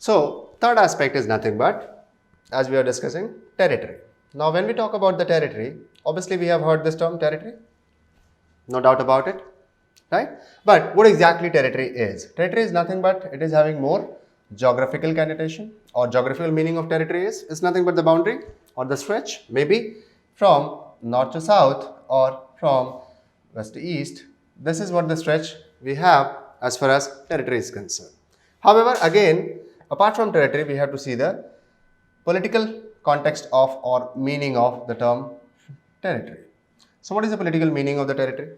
So third aspect is nothing but, as we are discussing, territory. Now when we talk about the territory, obviously we have heard this term territory, no doubt about it, right? But what exactly territory is? Territory is nothing but it is having more geographical connotation, or geographical meaning of territory is nothing but the boundary or the stretch, maybe from north to south or from west to east. This is what the stretch we have as far as territory is concerned. However, again, apart from territory, we have to see the political context of or meaning of the term territory. So what is the political meaning of the territory?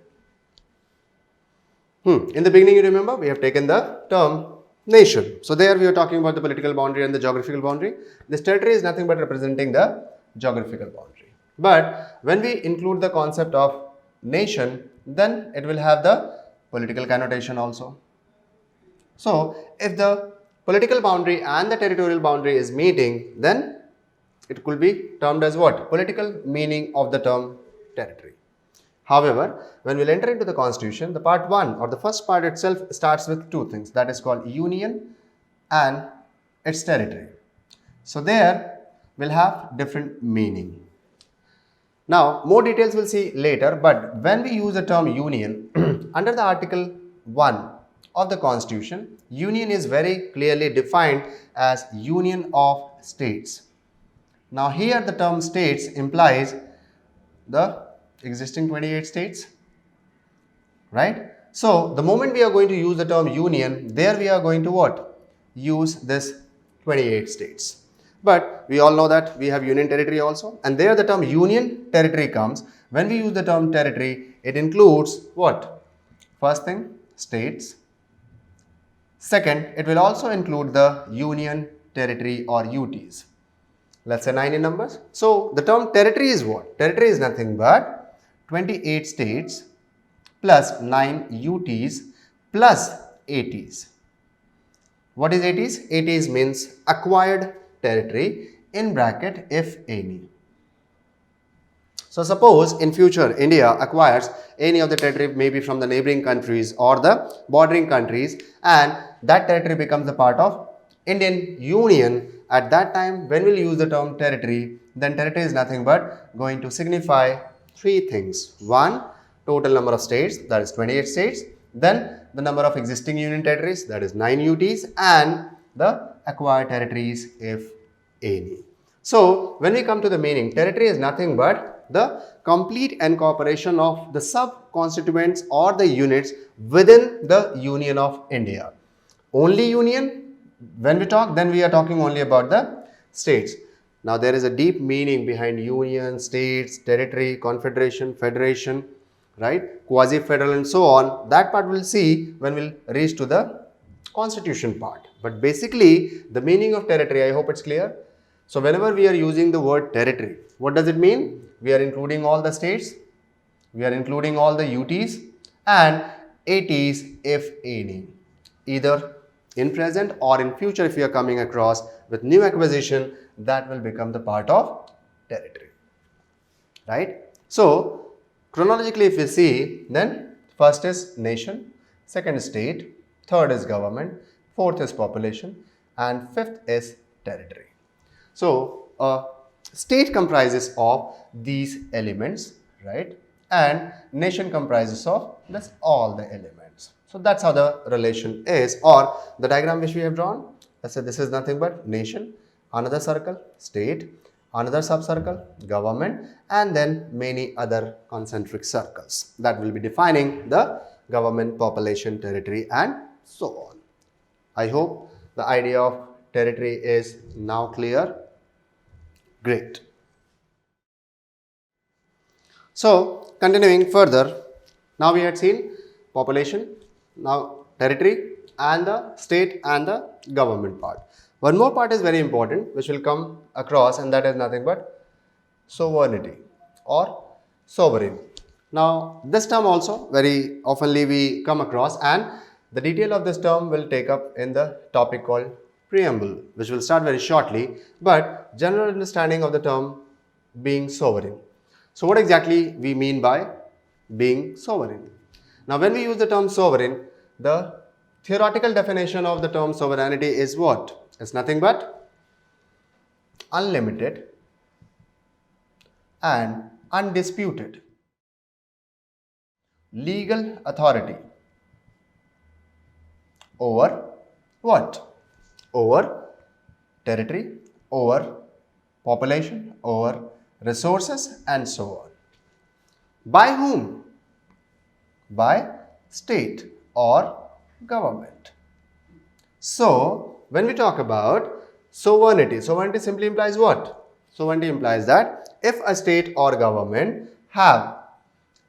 In the beginning, you remember, we have taken the term nation. So there we are talking about the political boundary and the geographical boundary. This territory is nothing but representing the geographical boundary. But when we include the concept of nation, then it will have the political connotation also. So if the political boundary and the territorial boundary is meeting, then it could be termed as what? Political meaning of the term territory. However, when we'll enter into the constitution, the part 1 or the first part itself starts with two things, that is called union and its territory. So there we'll have different meaning. Now more details we'll see later, but when we use the term union under the article 1 of the constitution, union is very clearly defined as union of states. Now here the term states implies the existing 28 states, right? So the moment we are going to use the term union, there we are going to what? Use this 28 states. But we all know that we have union territory also, and there the term union territory comes. When we use the term territory, it includes what? First thing, states. Second, it will also include the union territory or UTs. Let's say 9 in numbers. So the term territory is what? Territory is nothing but 28 states plus 9 UTs plus ATs. What is ATs? ATs means acquired territory, in bracket if any. So suppose in future India acquires any of the territory, maybe from the neighboring countries or the bordering countries, and that territory becomes a part of Indian Union. At that time, when we'll use the term territory, then territory is nothing but going to signify three things. One, total number of states, that is 28 states. Then the number of existing union territories, that is 9 UTs, and the acquired territories if any. So when we come to the meaning, territory is nothing but the complete incorporation of the sub-constituents or the units within the Union of India. Only union, when we talk, then we are talking only about the states. Now there is a deep meaning behind union, states, territory, confederation, federation, right, quasi-federal and so on. That part we'll see when we'll reach to the constitution part. But basically the meaning of territory, I hope it's clear. So whenever we are using the word territory, what does it mean? We are including all the states, we are including all the UTs and ATs if any, either in present or in future. If we are coming across with new acquisition, that will become the part of territory, right? So chronologically if we see, then first is nation, second is state, third is government, fourth is population, and fifth is territory. So a state comprises of these elements, right? And nation comprises of this all the elements. So that's how the relation is, or the diagram which we have drawn. Let's say this is nothing but nation, another circle, state, another subcircle, government, and then many other concentric circles that will be defining the government, population, territory, and so on. I hope the idea of territory is now clear. Great. So continuing further, now we had seen population, now territory, and the state and the government part. One more part is very important which will come across, and that is nothing but sovereignty or sovereign. Now this term also very oftenly we come across, and the detail of this term will take up in the topic called preamble, which will start very shortly, but general understanding of the term being sovereign. So what exactly we mean by being sovereign? Now when we use the term sovereign, the theoretical definition of the term sovereignty is what? is nothing but unlimited and undisputed legal authority over what? Over territory, over population, over resources, and so on. By whom? By state or government. So, when we talk about sovereignty, sovereignty simply implies what? Sovereignty implies that if a state or government have,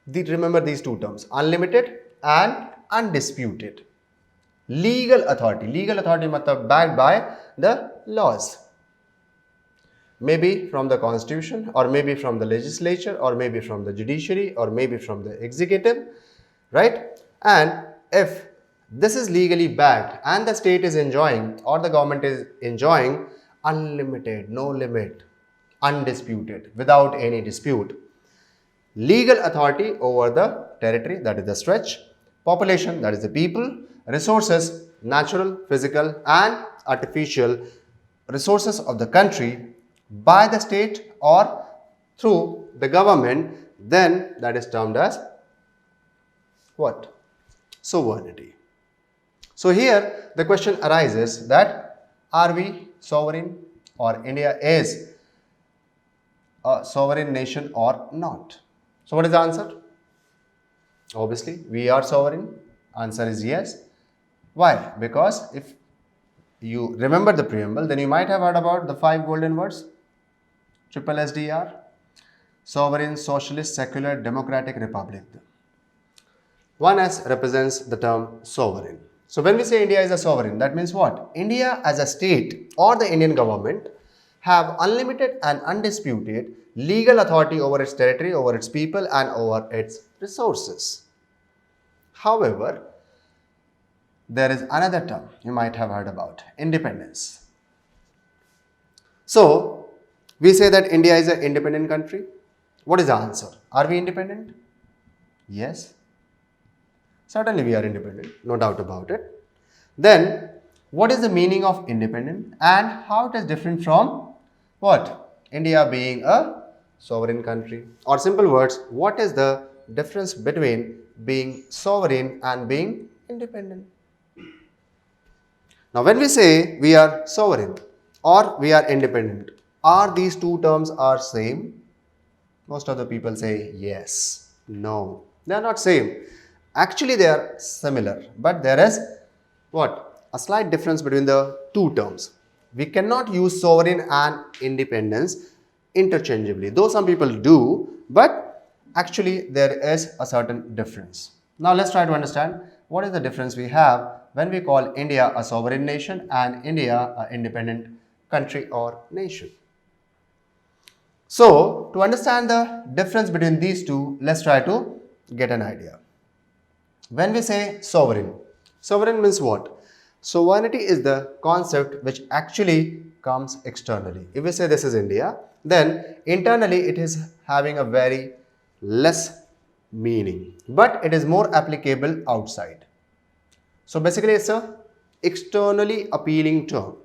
remember these two terms, unlimited and undisputed legal authority. Legal authority matlab backed by the laws. Maybe from the constitution, or maybe from the legislature, or maybe from the judiciary, or maybe from the executive, right? And if this is legally backed and the state is enjoying, or the government is enjoying unlimited, no limit, undisputed, without any dispute, legal authority over the territory, that is the stretch, population, that is the people, resources, natural, physical and artificial resources of the country by the state or through the government, then that is termed as what? Sovereignty. So here the question arises that are we sovereign, or India is a sovereign nation or not? So what is the answer? Obviously we are sovereign. Answer is yes. Why? Because if you remember the preamble, then you might have heard about the 5 golden words. Triple SDR, sovereign, socialist, secular, democratic republic. 1S represents the term sovereign. So when we say India is a sovereign, that means what? India as a state or the Indian government have unlimited and undisputed legal authority over its territory, over its people and over its resources. However, there is another term you might have heard about, independence. So, we say that India is an independent country. What is the answer? Are we independent? Yes. Certainly we are independent, no doubt about it. Then, what is the meaning of independent and how it is different from what? India being a sovereign country. Or simple words, what is the difference between being sovereign and being independent? Now, when we say we are sovereign or we are independent, are these two terms are same? Most of the people say yes. No, they are not same. Actually, they are similar, but there is what? A slight difference between the two terms. We cannot use sovereign and independence interchangeably, though some people do, but actually there is a certain difference. Now, let's try to understand what is the difference we have when we call India a sovereign nation and India an independent country or nation. So, to understand the difference between these two, let's try to get an idea. When we say sovereign, sovereign means what? Sovereignty is the concept which actually comes externally. If we say this is India, then internally it is having a very less meaning, but it is more applicable outside. So basically it's a externally appealing term.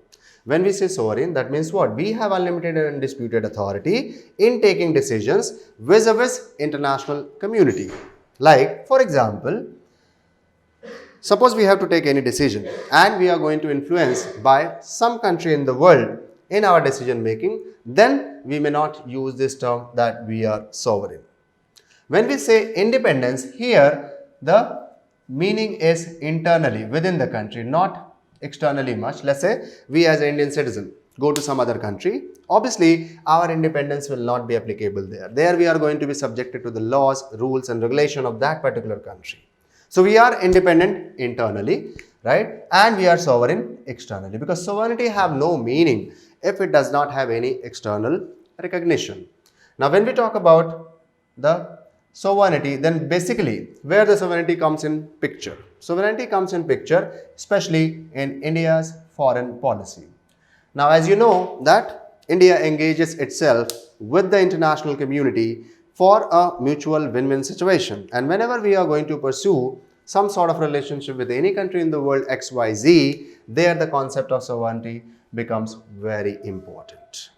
When we say sovereign, that means what? We have unlimited and undisputed authority in taking decisions vis-a-vis international community. Like, for example, suppose we have to take any decision and we are going to influence by some country in the world in our decision making, then we may not use this term that we are sovereign. When we say independence, here the meaning is internally within the country, not externally much. Let's say we as an Indian citizen go to some other country, obviously our independence will not be applicable there. There we are going to be subjected to the laws, rules and regulation of that particular country. So we are independent internally, right? And we are sovereign externally, because sovereignty have no meaning if it does not have any external recognition. Now when we talk about the sovereignty, then basically where the sovereignty comes in picture. Sovereignty comes in picture especially in India's foreign policy. Now as you know that India engages itself with the international community for a mutual win-win situation, and whenever we are going to pursue some sort of relationship with any country in the world XYZ, there the concept of sovereignty becomes very important.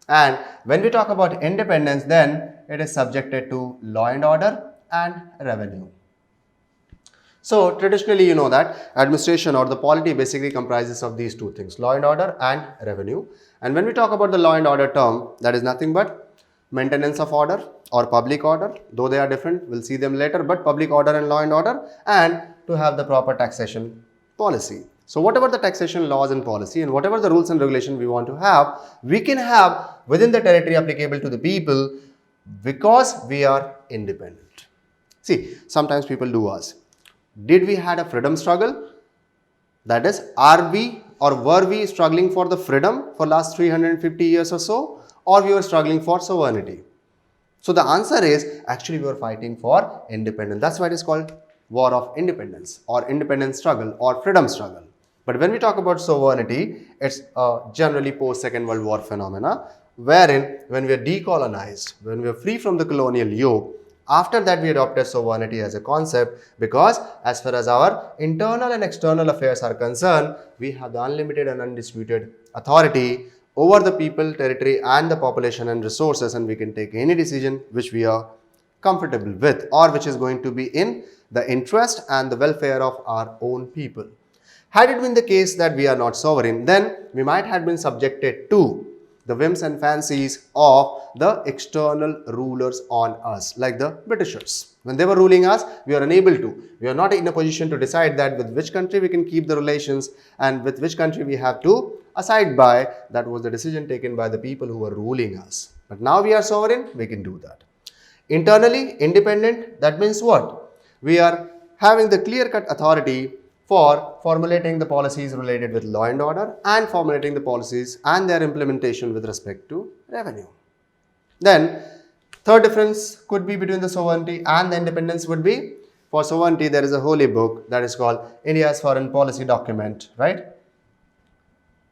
And when we talk about independence, then it is subjected to law and order and revenue. So traditionally, you know that administration or the polity basically comprises of these two things, law and order and revenue. And when we talk about the law and order term, that is nothing but maintenance of order or public order, though they are different, we'll see them later, but public order and law and order, and to have the proper taxation policy. So whatever the taxation laws and policy and whatever the rules and regulation we want to have, we can have within the territory applicable to the people because we are independent. See, sometimes people do ask, did we had a freedom struggle? That is, are we or were we struggling for the freedom for last 350 years or so, or we were struggling for sovereignty? So the answer is actually we were fighting for independence. That's why it is called War of Independence or independence struggle or freedom struggle. But when we talk about sovereignty, it's generally post-Second World War phenomena, wherein when we are decolonized, when we are free from the colonial yoke, after that we adopted sovereignty as a concept, because as far as our internal and external affairs are concerned, we have the unlimited and undisputed authority over the people, territory and the population and resources, and we can take any decision which we are comfortable with or which is going to be in the interest and the welfare of our own people. Had it been the case that we are not sovereign, then we might have been subjected to the whims and fancies of the external rulers on us, like the Britishers. When they were ruling us, we are unable to. We are not in a position to decide that with which country we can keep the relations and with which country we have to abide by. That was the decision taken by the people who were ruling us. But now we are sovereign, we can do that. Internally independent, that means what? We are having the clear-cut authority for formulating the policies related with law and order and formulating the policies and their implementation with respect to revenue. Then, third difference could be between the sovereignty and the independence would be, for sovereignty there is a holy book that is called India's foreign policy document, right?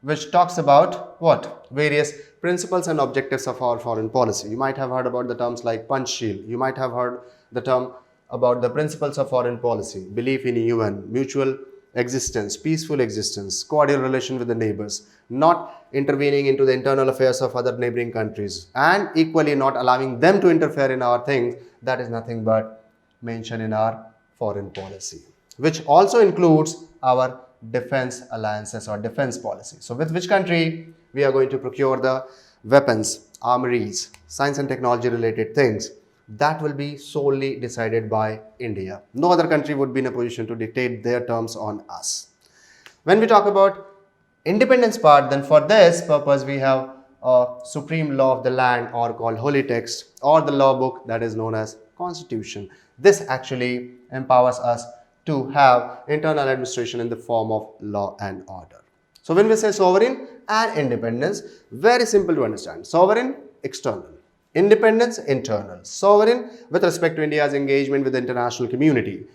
Which talks about what? Various principles and objectives of our foreign policy. You might have heard about the terms like Panchsheel. You might have heard the term about the principles of foreign policy, belief in UN, mutual existence, peaceful existence, cordial relation with the neighbors, not intervening into the internal affairs of other neighboring countries, and equally not allowing them to interfere in our things. That is nothing but mentioned in our foreign policy, which also includes our defense alliances or defense policy. So with which country we are going to procure the weapons, armories, science and technology related things, that will be solely decided by India. No other country would be in a position to dictate their terms on us. When we talk about independence part, then for this purpose we have a supreme law of the land or called holy text or the law book that is known as Constitution. This actually empowers us to have internal administration in the form of law and order. So when we say sovereign and independence, very simple to understand. Sovereign, external. Independence, internal. Sovereign with respect to India's engagement with the international community.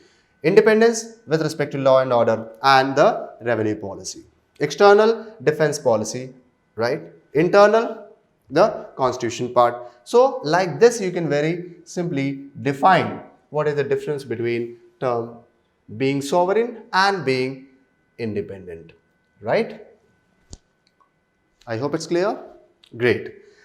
Independence with respect to law and order and the revenue policy. External, defense policy, right? Internal, the constitution part. So like this you can very simply define what is the difference between term being sovereign and being independent, right? I hope it's clear. Great.